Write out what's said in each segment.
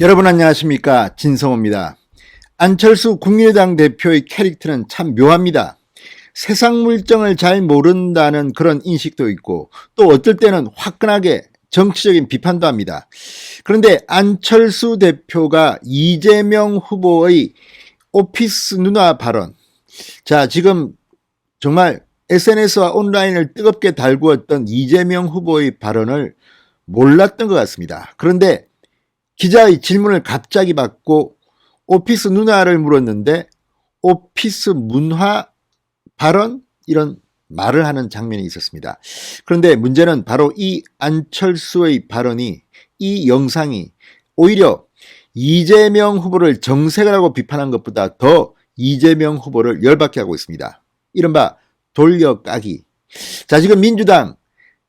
여러분 안녕하십니까, 진성호입니다. 안철수 국민의당 대표의 캐릭터는 참 묘합니다. 세상 물정을 잘 모른다는 그런 인식도 있고 또 어떨 때는 화끈하게 정치적인 비판도 합니다. 그런데 안철수 대표가 이재명 후보의 오피스 누나 발언, 지금 정말 SNS와 온라인을 뜨겁게 달구었던 이재명 후보의 발언을 몰랐던 것 같습니다. 그런데 기자의 질문을 갑자기 받고 오피스 누나를 물었는데 오피스 문화 발언? 이런 말을 하는 장면이 있었습니다. 그런데 문제는 바로 이 안철수의 발언이, 이 영상이 오히려 이재명 후보를 정색을 비판한 것보다 더 이재명 후보를 열받게 하고 있습니다. 이른바 돌려까기. 지금 민주당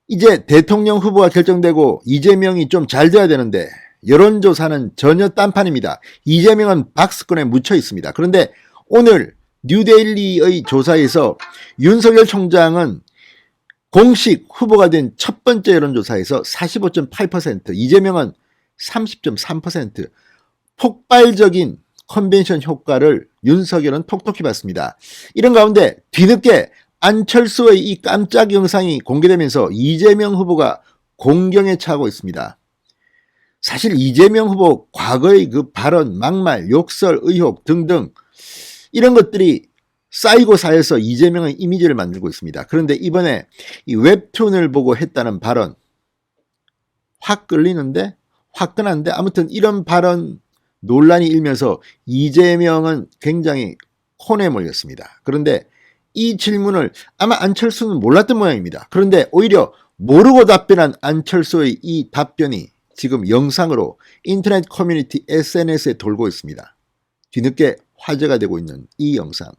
이제 대통령 후보가 결정되고 이재명이 좀 잘 돼야 되는데 여론조사는 전혀 딴판입니다. 이재명은 박스권에 묻혀 있습니다. 그런데 오늘 뉴데일리의 조사에서 윤석열 총장은 공식 후보가 된 첫 번째 여론조사에서 45.8%, 이재명은 30.3%, 폭발적인 컨벤션 효과를 윤석열은 톡톡히 봤습니다. 이런 가운데 뒤늦게 안철수의 이 깜짝 영상이 공개되면서 이재명 후보가 공경에 처하고 있습니다. 사실 이재명 후보 과거의 그 발언, 막말, 욕설, 의혹 등등 이런 것들이 쌓이고 쌓여서 이재명의 이미지를 만들고 있습니다. 그런데 이번에 이 웹툰을 보고 했다는 발언, 확 끌리는데, 화끈한데, 아무튼 이런 발언 논란이 일면서 이재명은 굉장히 혼에 몰렸습니다. 그런데 이 질문을 아마 안철수는 몰랐던 모양입니다. 그런데 오히려 모르고 답변한 안철수의 이 답변이 지금 영상으로 인터넷 커뮤니티 SNS에 돌고 있습니다. 뒤늦게 화제가 되고 있는 이 영상,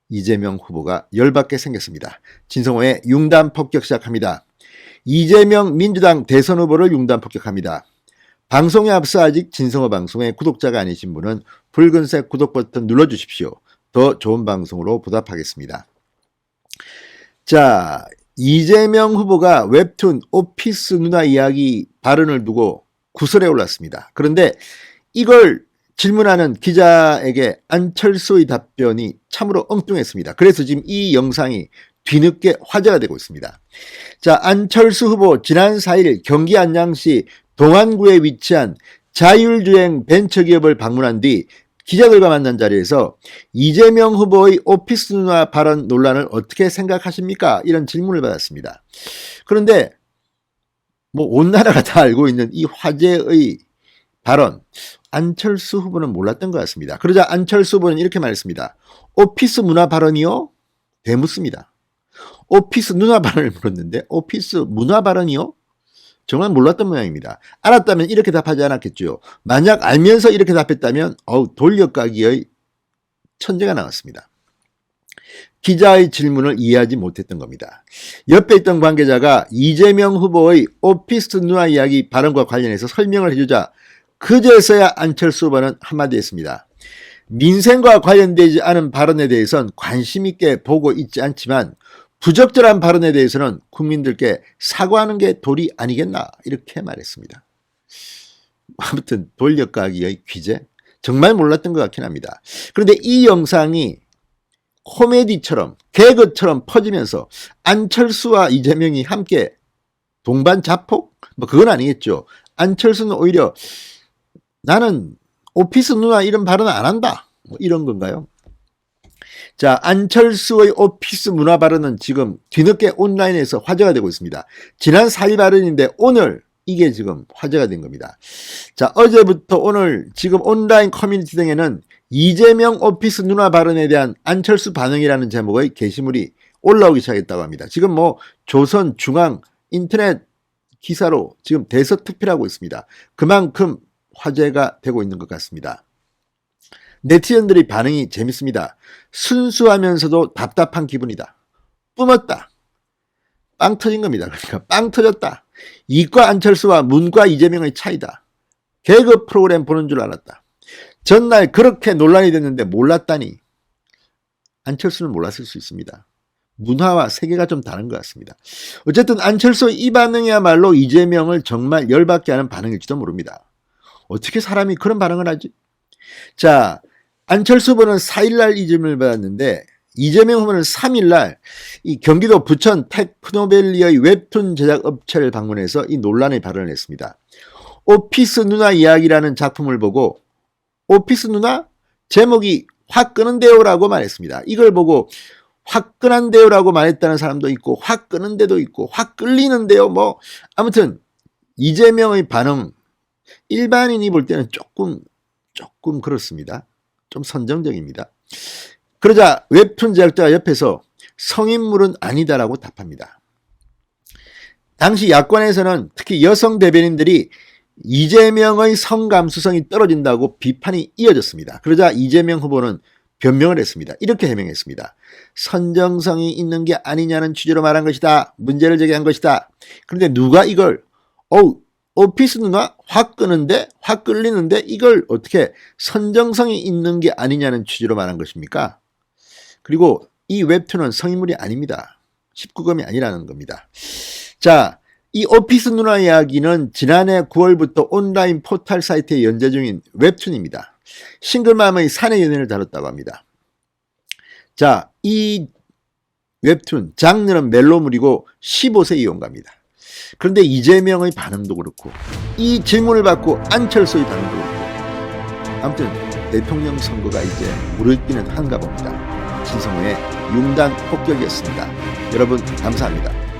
이재명 후보가 열받게 생겼습니다. 진성호의 융단 폭격 시작합니다. 이재명 민주당 대선 후보를 융단 폭격합니다. 방송에 앞서 아직 진성호 방송의 구독자가 아니신 분은 붉은색 구독 버튼 눌러주십시오. 더 좋은 방송으로 보답하겠습니다. 이재명 후보가 웹툰 오피스 누나 이야기 발언을 두고 구설에 올랐습니다. 그런데 이걸 질문하는 기자에게 안철수의 답변이 참으로 엉뚱했습니다. 그래서 지금 이 영상이 뒤늦게 화제가 되고 있습니다. 안철수 후보 지난 4일 경기 안양시 동안구에 위치한 자율주행 벤처기업을 방문한 뒤 기자들과 만난 자리에서 이재명 후보의 오피스 누나 발언 논란을 어떻게 생각하십니까? 이런 질문을 받았습니다. 그런데 온 나라가 다 알고 있는 이 화제의 발언, 안철수 후보는 몰랐던 것 같습니다. 그러자 안철수 후보는 이렇게 말했습니다. 오피스 문화 발언이요? 되묻습니다. 오피스 누나 발언을 물었는데 오피스 문화 발언이요? 정말 몰랐던 모양입니다. 알았다면 이렇게 답하지 않았겠죠. 만약 알면서 이렇게 답했다면 돌려까기의 천재가 나왔습니다. 기자의 질문을 이해하지 못했던 겁니다. 옆에 있던 관계자가 이재명 후보의 오피스 누나 이야기 발언과 관련해서 설명을 해주자 그제서야 안철수 후보는 한마디 했습니다. 민생과 관련되지 않은 발언에 대해서는 관심 있게 보고 있지 않지만 부적절한 발언에 대해서는 국민들께 사과하는 게 도리 아니겠나, 이렇게 말했습니다. 아무튼 돌려까기의 귀재, 정말 몰랐던 것 같긴 합니다. 그런데 이 영상이 코미디처럼 개그처럼 퍼지면서 안철수와 이재명이 함께 동반 자폭? 그건 아니겠죠. 안철수는 오히려 나는 오피스 누나 이런 발언 안 한다, 이런 건가요? 안철수의 오피스 문화 발언은 지금 뒤늦게 온라인에서 화제가 되고 있습니다. 지난 4일 발언인데 오늘 이게 지금 화제가 된 겁니다. 어제부터 오늘 지금 온라인 커뮤니티 등에는 이재명 오피스 누나 발언에 대한 안철수 반응이라는 제목의 게시물이 올라오기 시작했다고 합니다. 지금 조선 중앙 인터넷 기사로 지금 대서특필하고 있습니다. 그만큼 화제가 되고 있는 것 같습니다. 네티즌들의 반응이 재밌습니다. 순수하면서도 답답한 기분이다. 뿜었다. 빵 터진 겁니다. 그러니까 빵 터졌다. 이과 안철수와 문과 이재명의 차이다. 개그 프로그램 보는 줄 알았다. 전날 그렇게 논란이 됐는데 몰랐다니. 안철수는 몰랐을 수 있습니다. 문화와 세계가 좀 다른 것 같습니다. 어쨌든 안철수 이 반응이야말로 이재명을 정말 열받게 하는 반응일지도 모릅니다. 어떻게 사람이 그런 반응을 하지? 자, 안철수 후보는 4일날 이 질문을 받았는데 이재명 후보는 3일날 이 경기도 부천 테크노밸리의 웹툰 제작 업체를 방문해서 이 논란의 발언을 했습니다. 오피스 누나 이야기라는 작품을 보고 오피스 누나? 제목이 화끄는데요라고 말했습니다. 이걸 보고 화끈한데요라고 말했다는 사람도 있고 화끄는데도 있고 화끌리는데요. 뭐 아무튼 이재명의 반응 일반인이 볼 때는 조금 그렇습니다. 좀 선정적입니다. 그러자 웹툰 제작자가 옆에서 성인물은 아니다라고 답합니다. 당시 야권에서는 특히 여성 대변인들이 이재명의 성감수성이 떨어진다고 비판이 이어졌습니다. 그러자 이재명 후보는 변명을 했습니다. 이렇게 해명했습니다. 선정성이 있는 게 아니냐는 취지로 말한 것이다. 문제를 제기한 것이다. 그런데 누가 이걸 오피스 누나 확 끄는데 확 끌리는데 이걸 어떻게 선정성이 있는 게 아니냐는 취지로 말한 것입니까? 그리고 이 웹툰은 성인물이 아닙니다. 19금이 아니라는 겁니다. 자, 이 오피스 누나 이야기는 지난해 9월부터 온라인 포털 사이트에 연재 중인 웹툰입니다. 싱글맘의 사내 연애를 다뤘다고 합니다. 자, 이 웹툰 장르는 멜로물이고 15세 이용가입니다. 그런데 이재명의 반응도 그렇고 이 질문을 받고 안철수의 반응도 그렇고 아무튼 대통령 선거가 이제 물을 뛰는 한가 봅니다. 진성호의 융단 폭격이었습니다. 여러분 감사합니다.